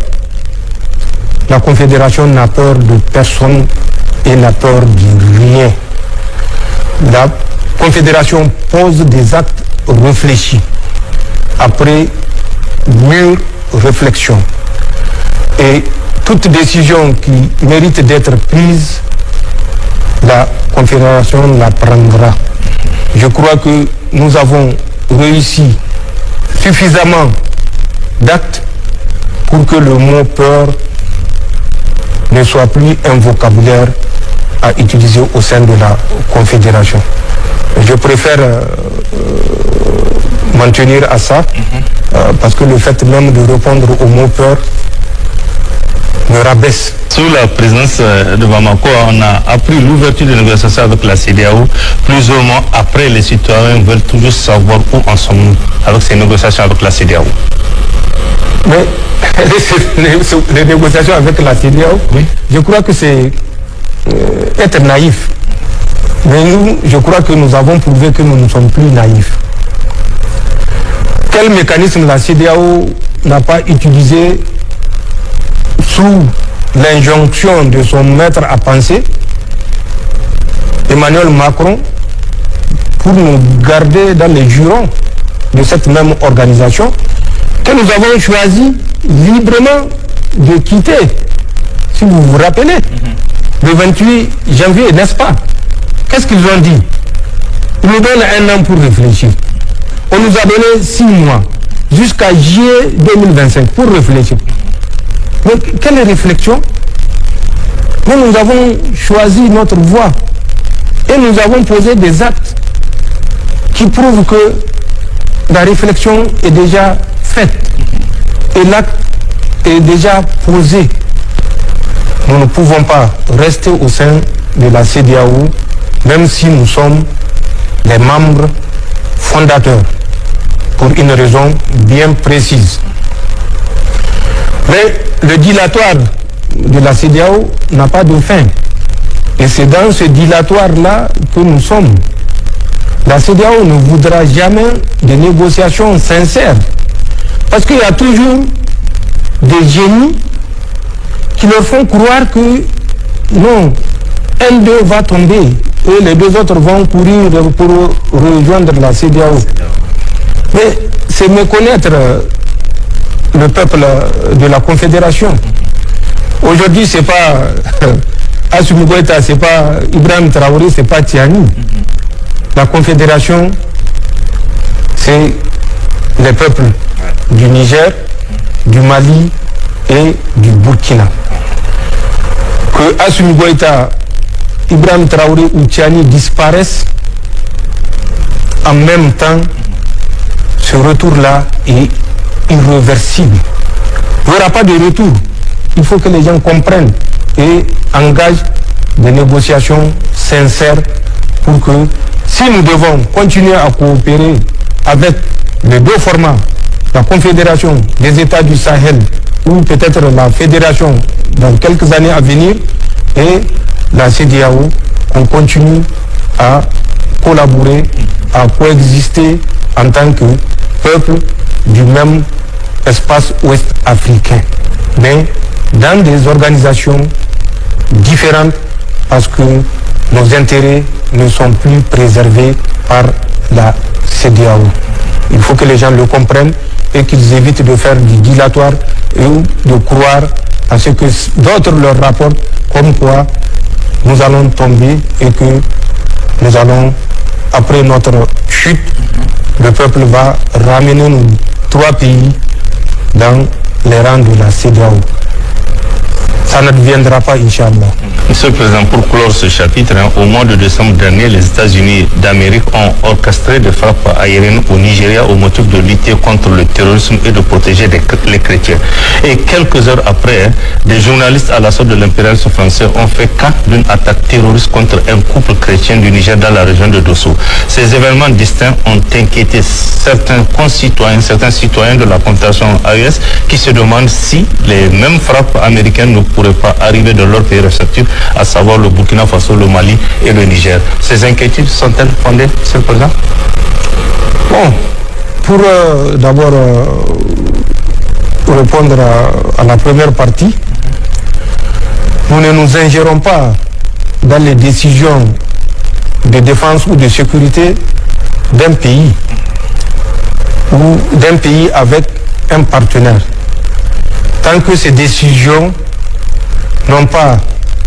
La Confédération n'a peur de personne et n'a peur de rien. La Confédération pose des actes réfléchis après mûre réflexion. Et toute décision qui mérite d'être prise, la Confédération la prendra. Je crois que nous avons réussi suffisamment d'actes pour que le mot peur ne soit plus un vocabulaire à utiliser au sein de la Confédération. Je préfère m'en tenir à ça, parce que le fait même de répondre au mot peur me rabaisse. Sous la présidence de Bamako, on a appris l'ouverture des négociations avec la CEDEAO. Plusieurs mois après, les citoyens veulent toujours savoir où en sommes-nous avec ces négociations avec la CEDEAO. Mais les négociations avec la CEDEAO, oui, je crois que c'est être naïf. Mais nous, je crois que nous avons prouvé que nous ne sommes plus naïfs. Quel mécanisme la CEDEAO n'a pas utilisé sous l'injonction de son maître à penser, Emmanuel Macron, pour nous garder dans les jurons de cette même organisation, que nous avons choisi librement de quitter. Si vous vous rappelez, le 28 janvier, n'est-ce pas? Qu'est-ce qu'ils ont dit? Ils nous donnent un an pour réfléchir. On nous a donné 6 mois, jusqu'à juillet 2025, pour réfléchir. Mais quelle réflexion? Nous avons choisi notre voie et nous avons posé des actes qui prouvent que la réflexion est déjà faite et l'acte est déjà posé. Nous ne pouvons pas rester au sein de la CEDEAO, même si nous sommes les membres fondateurs. pour une raison bien précise. Mais le dilatoire de la CEDEAO n'a pas de fin. Et c'est dans ce dilatoire-là que nous sommes. La CEDEAO ne voudra jamais de négociations sincères. Parce qu'il y a toujours des génies qui leur font croire que non, un d'eux va tomber et les deux autres vont courir pour rejoindre la CEDEAO. Mais c'est méconnaître le peuple de la Confédération. Aujourd'hui, c'est pas Assimi Goïta, c'est pas Ibrahim Traoré, c'est pas Tiani. La Confédération, c'est les peuples du Niger, du Mali et du Burkina. Que Assimi Goïta, Ibrahim Traoré ou Tiani disparaissent en même temps, ce retour-là est irréversible. Il n'y aura pas de retour. Il faut que les gens comprennent et engagent des négociations sincères pour que, si nous devons continuer à coopérer avec les deux formats, la Confédération des États du Sahel ou peut-être la Fédération dans quelques années à venir et la CEDEAO, on continue à collaborer, à coexister en tant que peuple du même espace ouest africain, mais dans des organisations différentes parce que nos intérêts ne sont plus préservés par la CEDEAO. Il faut que les gens le comprennent et qu'ils évitent de faire du dilatoire et de croire à ce que d'autres leur rapportent comme quoi nous allons tomber et que nous allons, après notre chute, le peuple va ramener nos trois pays dans les rangs de la CEDEAO. Ça ne deviendra pas, Inch'Allah. Monsieur le Président, pour clore ce chapitre, au mois de décembre dernier, les États-Unis d'Amérique ont orchestré des frappes aériennes au Nigeria au motif de lutter contre le terrorisme et de protéger les chrétiens. Et quelques heures après, des journalistes à l'assaut de l'impérialisme français ont fait cas d'une attaque terroriste contre un couple chrétien du Niger dans la région de Dosso. Ces événements distincts ont inquiété certains citoyens de la Confédération AES qui se demandent si les mêmes frappes américaines ne pourraient pas arriver dans leur pays respectif, à savoir le Burkina Faso, le Mali et le Niger. Ces inquiétudes sont-elles fondées, Monsieur le Président? Bon, pour d'abord répondre à la première partie, nous ne nous ingérons pas dans les décisions de défense ou de sécurité d'un pays ou d'un pays avec un partenaire. Tant que ces décisions n'ont pas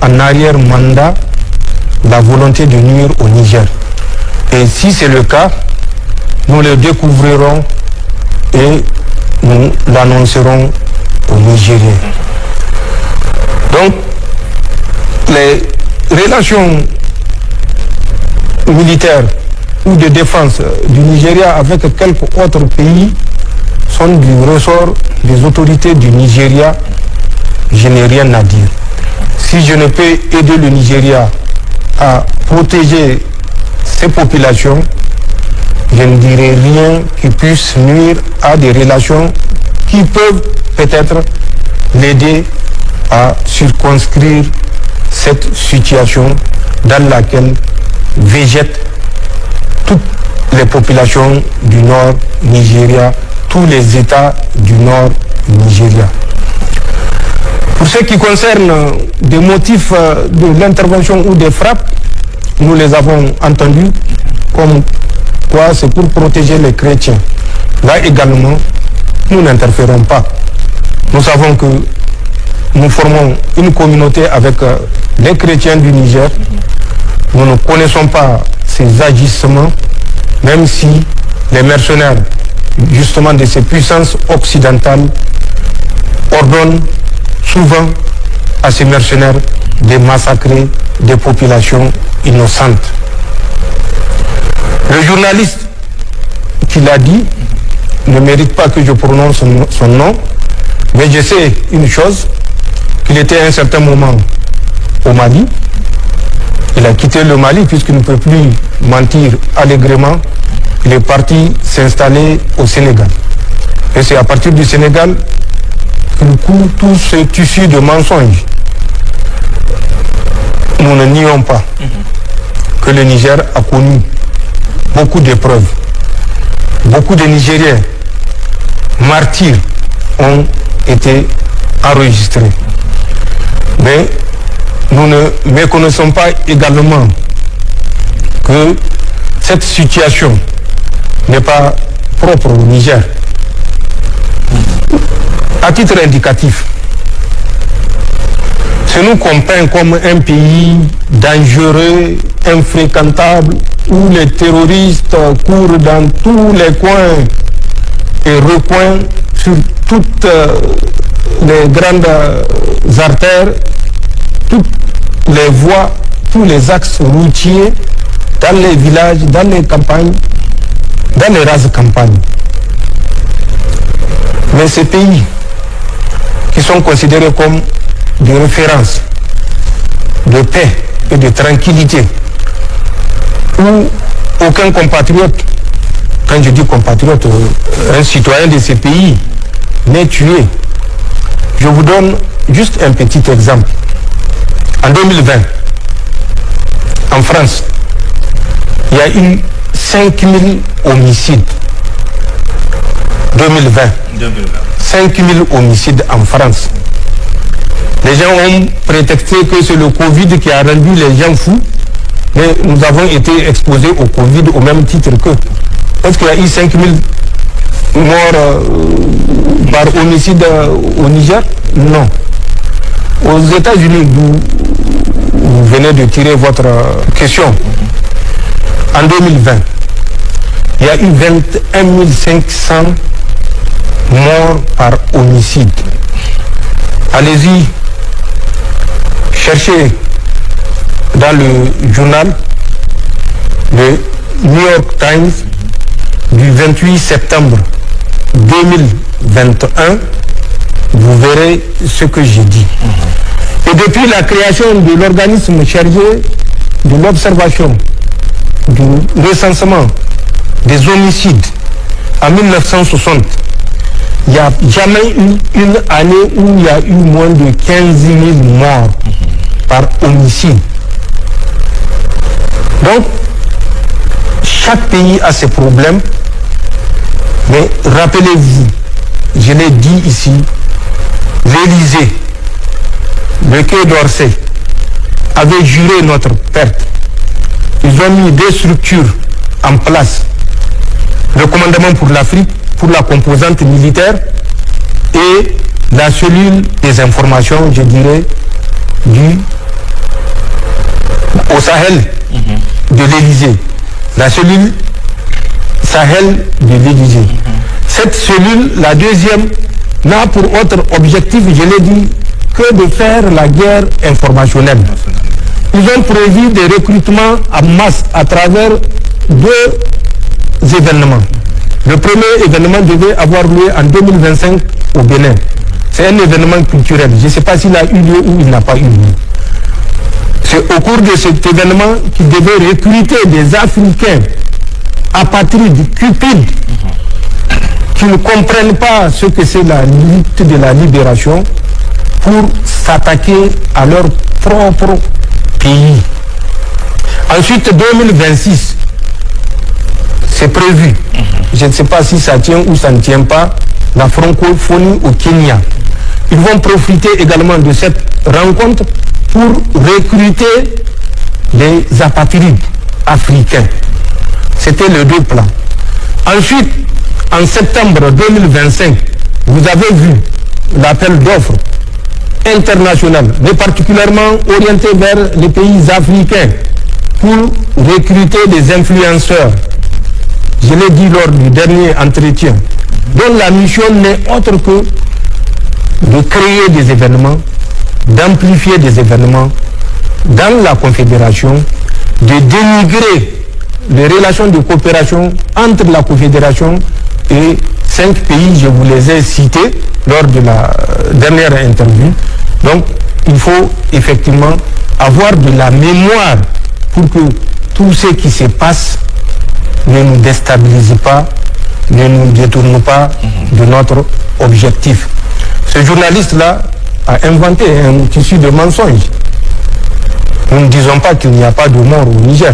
en arrière-mandat la volonté de nuire au Niger. Et si c'est le cas, nous le découvrirons et nous l'annoncerons aux Nigériens. Donc, les relations militaires ou de défense du Nigeria avec quelques autres pays sont du ressort des autorités du Nigeria. Je n'ai rien à dire. Si je ne peux aider le Nigeria à protéger ses populations, je ne dirai rien qui puisse nuire à des relations qui peuvent peut-être l'aider à circonscrire cette situation dans laquelle végètent toutes les populations du nord Nigeria, tous les États du nord Nigeria. Pour ce qui concerne des motifs de l'intervention ou des frappes, nous les avons entendus comme quoi c'est pour protéger les chrétiens. Là également, nous n'interférons pas. Nous savons que nous formons une communauté avec les chrétiens du Niger. Nous ne connaissons pas ces agissements, même si les mercenaires, justement de ces puissances occidentales, ordonnent souvent à ces mercenaires de massacrer des populations innocentes. Le journaliste qui l'a dit ne mérite pas que je prononce son nom, mais je sais une chose, qu'il était à un certain moment au Mali. Il a quitté le Mali puisqu'il ne peut plus mentir allègrement. il est parti s'installer au Sénégal. Et c'est à partir du Sénégal qu'il court tout ce tissu de mensonges. Nous ne nions pas que le Niger a connu beaucoup d'épreuves. Beaucoup de Nigériens martyrs ont été enregistrés. Mais nous ne méconnaissons pas également que cette situation n'est pas propre au Niger. À titre indicatif, c'est nous qu'on peint comme un pays dangereux, infréquentable, où les terroristes courent dans tous les coins et recoins sur toutes les grandes artères, toutes les voies, tous les axes routiers, dans les villages, dans les campagnes, dans les rases campagnes. Mais ces pays qui sont considérés comme de référence, de paix et de tranquillité, où aucun compatriote, quand je dis compatriote, un citoyen de ces pays n'est tué. Je vous donne juste un petit exemple. En 2020, en France, il y a eu 5000 homicides. 2020. 5000 homicides en France. Les gens ont prétexté que c'est le Covid qui a rendu les gens fous, mais nous avons été exposés au Covid au même titre qu'eux. Est-ce qu'il y a eu 5000 morts par homicide au Niger? Non. Aux États-Unis, d'où vous venez de tirer votre question, en 2020, il y a eu 21 500 morts par homicide. Allez-y, cherchez dans le journal, le New York Times, du 28 septembre 2021, vous verrez ce que j'ai dit. Et depuis la création de l'organisme chargé de l'observation, du recensement des homicides en 1960, il n'y a jamais eu une année où il y a eu moins de 15 000 morts par homicide. Donc, chaque pays a ses problèmes, mais rappelez-vous, je l'ai dit ici, l'Élysée, le Quai d'Orsay avait juré notre perte. Ils ont mis des structures en place. Le commandement pour l'Afrique, pour la composante militaire, et la cellule des informations, je dirais, au Sahel de l'Élysée. La cellule Sahel de l'Élysée. Cette cellule, la deuxième, n'a pour autre objectif, je l'ai dit, que de faire la guerre informationnelle. Ils ont prévu des recrutements en masse à travers deux événements. Le premier événement devait avoir lieu en 2025 au Bénin. C'est un événement culturel. Je ne sais pas s'il a eu lieu ou il n'a pas eu lieu. C'est au cours de cet événement qu'ils devaient recruter des Africains apatrides, cupides, qui ne comprennent pas ce que c'est la lutte de la libération, pour s'attaquer à leur propre pays. Ensuite, 2026, c'est prévu. Je ne sais pas si ça tient ou ça ne tient pas, la francophonie au Kenya. Ils vont profiter également de cette rencontre pour recruter les apatrides africains. C'était les deux plans. Ensuite, en septembre 2025, vous avez vu l'appel d'offres international, mais particulièrement orienté vers les pays africains pour recruter des influenceurs. Je l'ai dit lors du dernier entretien, dont la mission n'est autre que de créer des événements, d'amplifier des événements dans la Confédération, de dénigrer les relations de coopération entre la Confédération et 5 pays, je vous les ai cités lors de la dernière interview. Donc, il faut effectivement avoir de la mémoire pour que tout ce qui se passe ne nous déstabilise pas, ne nous détourne pas de notre objectif. Ce journaliste-là a inventé un tissu de mensonges. Nous ne disons pas qu'il n'y a pas de mort au Niger.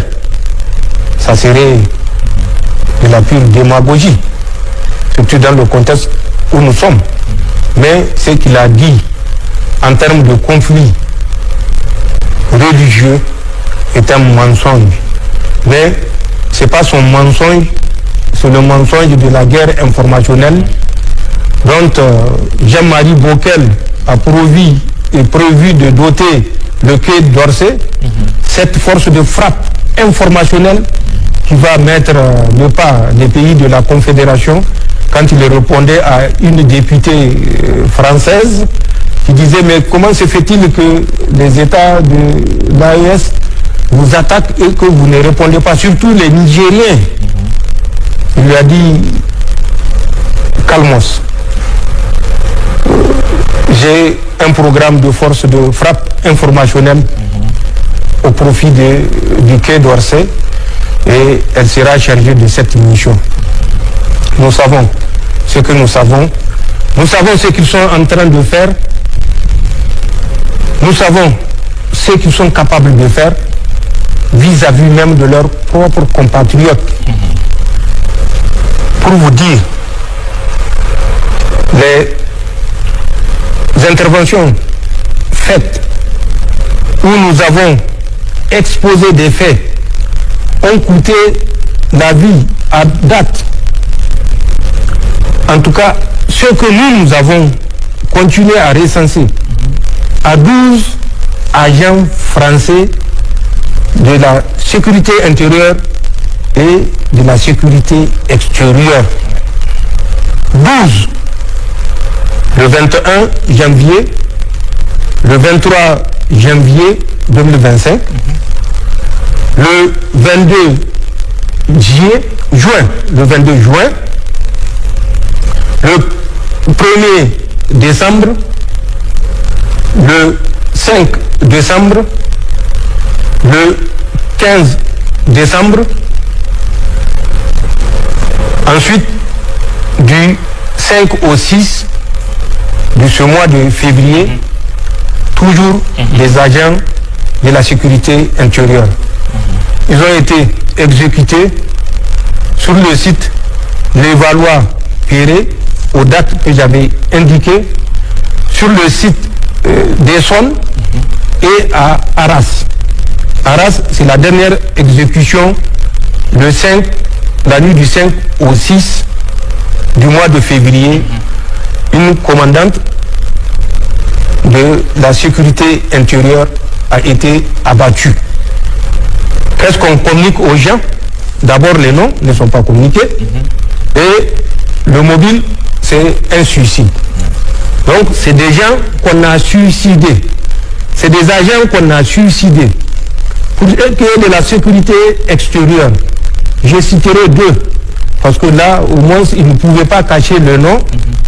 Ça serait de la pure démagogie, surtout dans le contexte où nous sommes. Mais ce qu'il a dit en termes de conflit religieux est un mensonge. Mais ce n'est pas son mensonge, c'est le mensonge de la guerre informationnelle dont Jean-Marie Bockel a prévu de doter le Quai d'Orsay, cette force de frappe informationnelle qui va mettre le pas des pays de la Confédération quand il répondait à une députée française qui disait mais comment se fait-il que les États de l'AES vous attaquent et que vous ne répondez pas, surtout les Nigériens. Il lui a dit calmos. J'ai un programme de force de frappe informationnelle au profit du Quai d'Orsay et elle sera chargée de cette mission. Nous savons ce que nous savons. Nous savons ce qu'ils sont en train de faire. Nous savons ce qu'ils sont capables de faire vis-à-vis même de leurs propres compatriotes. Pour vous dire, les interventions faites où nous avons exposé des faits ont coûté la vie à date. En tout cas, ce que nous avons continué à recenser à 12 agents français de la sécurité intérieure et de la sécurité extérieure. 12 le 21 janvier, le 23 janvier 2025, le 22 le 22 juin, le 1er décembre, le 5 décembre, le 15 décembre, ensuite du 5 au 6 de ce mois de février, toujours des agents de la sécurité intérieure. Ils ont été exécutés sur le site Levallois-Perret aux dates que j'avais indiquées, sur le site d'Essonne et à Arras. Arras, c'est la dernière exécution la nuit du 5 au 6 du mois de février. Une commandante de la sécurité intérieure a été abattue. Qu'est-ce qu'on communique aux gens? D'abord, les noms ne sont pas communiqués. Et le mobile, c'est un suicide. Donc, c'est des gens qu'on a suicidés. C'est des agents qu'on a suicidés. Pour ce qui est de la sécurité extérieure, je citerai deux. Parce que là, au moins, ils ne pouvaient pas cacher le nom.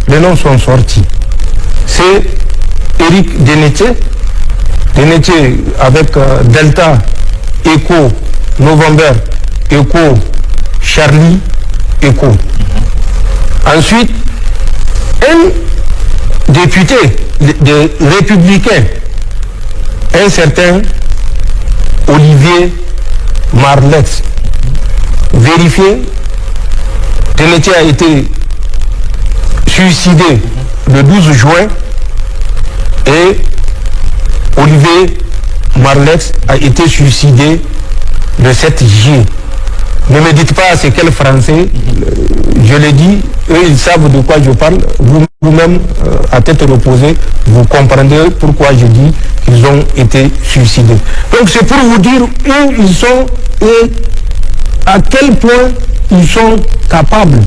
Les noms sont sortis. C'est Éric Denetier avec Delta, Echo, November, Echo, Charlie, Echo. Ensuite, un député des Républicains, un certain Olivier Marlex, vérifié, Denetier a été suicidé le 12 juin et Olivier Marlex a été suicidé le 7 juillet. Ne me dites pas c'est quel Français, je l'ai dit, eux ils savent de quoi je parle, vous-même à tête reposée, vous comprendrez pourquoi je dis qu'ils ont été suicidés. Donc c'est pour vous dire où ils sont et à quel point ils sont capables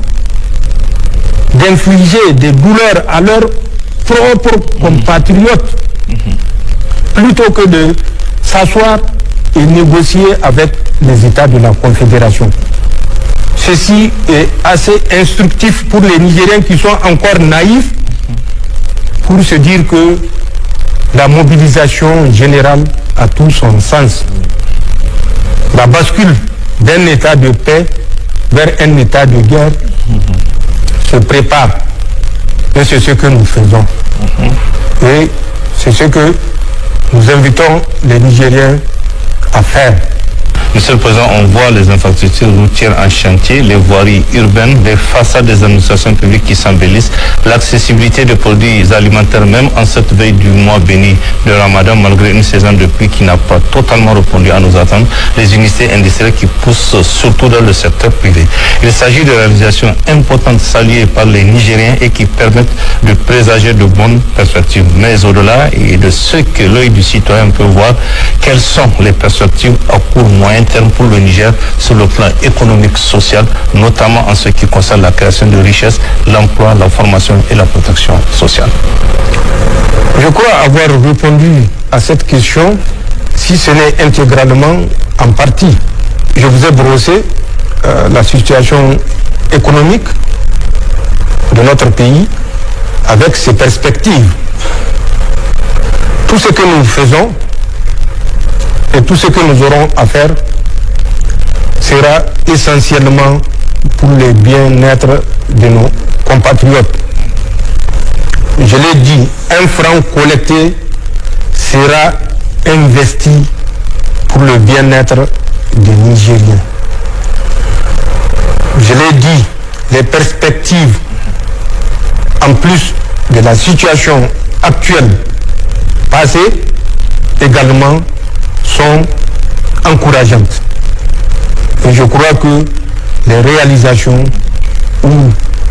d'infliger des douleurs à leurs propres compatriotes plutôt que de s'asseoir et négocier avec les États de la Confédération. Ceci est assez instructif pour les Nigériens qui sont encore naïfs pour se dire que la mobilisation générale a tout son sens. La bascule d'un état de paix vers un état de guerre se prépare. Et c'est ce que nous faisons. Et c'est ce que nous invitons les Nigériens à faire. Monsieur le Président, on voit les infrastructures routières en chantier, les voiries urbaines, les façades des administrations publiques qui s'embellissent, l'accessibilité des produits alimentaires, même en cette veille du mois béni de Ramadan, malgré une saison de pluie qui n'a pas totalement répondu à nos attentes, les unités industrielles qui poussent surtout dans le secteur privé. Il s'agit de réalisations importantes saluées par les Nigériens et qui permettent de présager de bonnes perspectives. Mais au-delà et de ce que l'œil du citoyen peut voir, quelles sont les perspectives à court moyen terme pour le Niger sur le plan économique, social, notamment en ce qui concerne la création de richesses, l'emploi, la formation et la protection sociale? Je crois avoir répondu à cette question, si ce n'est intégralement, en partie. Je vous ai brossé la situation économique de notre pays avec ses perspectives. Tout ce que nous faisons et tout ce que nous aurons à faire sera essentiellement pour le bien-être de nos compatriotes. Je l'ai dit, un franc collecté sera investi pour le bien-être des Nigériens. Je l'ai dit, les perspectives, en plus de la situation actuelle, passée, également sont encourageantes. Et je crois que les réalisations ou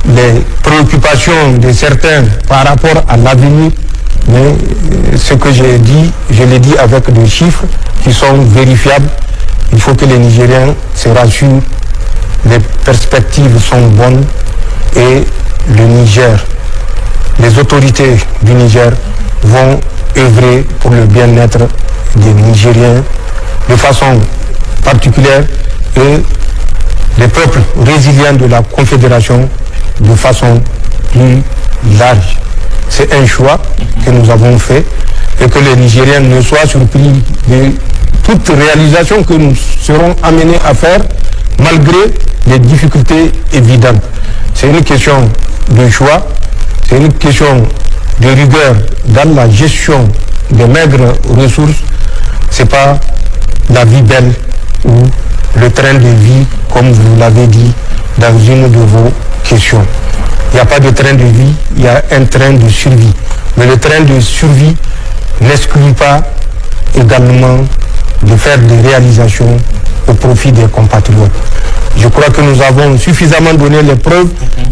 les préoccupations de certains par rapport à l'avenir, mais ce que j'ai dit, je l'ai dit avec des chiffres qui sont vérifiables. Il faut que les Nigériens se rassurent, les perspectives sont bonnes et le Niger, les autorités du Niger vont œuvrer pour le bien-être des Nigériens de façon particulière et des peuples résilients de la Confédération de façon plus large. C'est un choix que nous avons fait et que les Nigériens ne soient surpris de toute réalisation que nous serons amenés à faire malgré les difficultés évidentes. C'est une question de choix, c'est une question de rigueur dans la gestion des maigres ressources. C'est pas la vie belle ou le train de vie, comme vous l'avez dit dans une de vos questions. Il n'y a pas de train de vie, il y a un train de survie. Mais le train de survie n'exclut pas également de faire des réalisations au profit des compatriotes. Je crois que nous avons suffisamment donné les preuves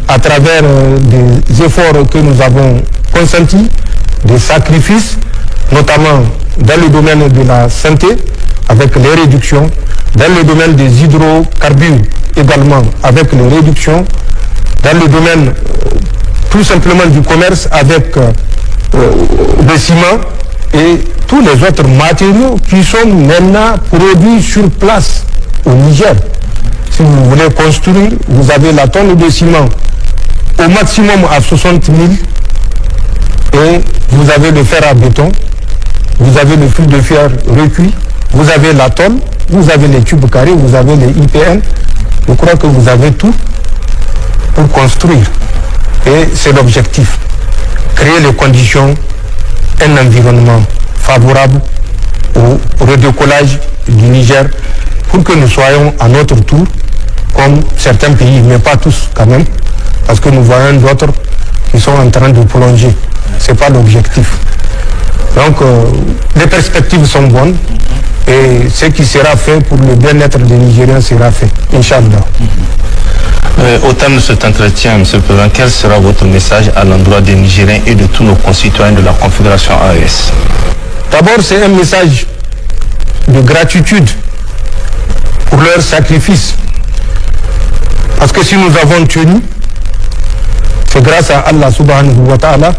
à travers des efforts que nous avons consentis, des sacrifices, notamment dans le domaine de la santé, avec les réductions, dans le domaine des hydrocarbures également, avec les réductions, dans le domaine tout simplement du commerce, avec le ciment et tous les autres matériaux qui sont maintenant produits sur place au Niger. Si vous voulez construire, vous avez la tonne de ciment au maximum à 60 000 et vous avez le fer à béton, vous avez le fil de fer recuit, vous avez la tonne, vous avez les tubes carrés, vous avez les IPN. Je crois que vous avez tout pour construire. Et c'est l'objectif. Créer les conditions, un environnement favorable au redécollage du Niger pour que nous soyons à notre tour, comme certains pays, mais pas tous quand même, parce que nous voyons d'autres qui sont en train de plonger. Ce n'est pas l'objectif. Donc, les perspectives sont bonnes et ce qui sera fait pour le bien-être des Nigériens sera fait, Inch'Allah. Au terme de cet entretien, M. le Président, quel sera votre message à l'endroit des Nigériens et de tous nos concitoyens de la Confédération AES? D'abord, c'est un message de gratitude pour leur sacrifice. Parce que si nous avons tenu, c'est grâce à Allah subhanahu wa ta'ala,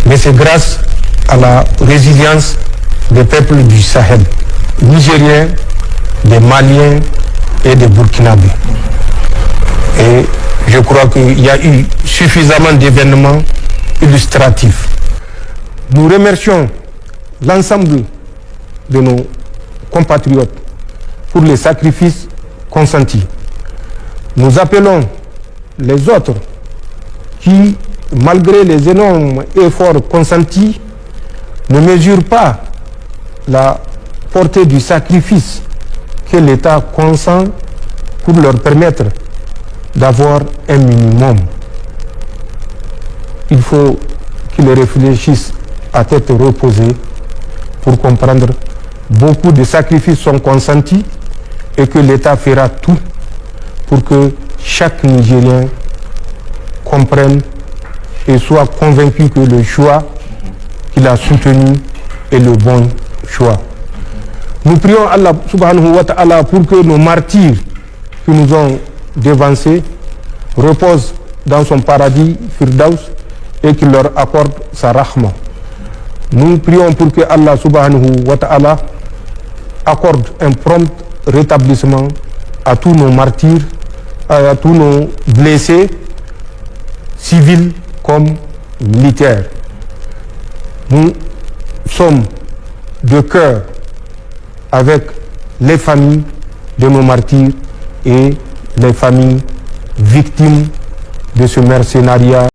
mais c'est grâce à la résilience des peuples du Sahel, nigériens, des Maliens et des Burkinabés. Et je crois qu'il y a eu suffisamment d'événements illustratifs. Nous remercions l'ensemble de nos compatriotes pour les sacrifices consentis. Nous appelons les autres qui, malgré les énormes efforts consentis, ne mesurent pas la portée du sacrifice que l'État consent pour leur permettre d'avoir un minimum. Il faut qu'ils réfléchissent à tête reposée pour comprendre beaucoup de sacrifices sont consentis et que l'État fera tout pour que chaque Nigérien comprenne et soit convaincu que le choix qu'il a soutenu est le bon choix. Nous prions Allah subhanahu wa ta'ala pour que nos martyrs qui nous ont dévancés reposent dans son paradis Firdaus et qu'il leur accorde sa rahma. Nous prions pour que Allah subhanahu wa ta'ala accorde un prompt rétablissement à tous nos martyrs, à tous nos blessés, civils comme militaires. Nous sommes de cœur avec les familles de nos martyrs et les familles victimes de ce mercenariat.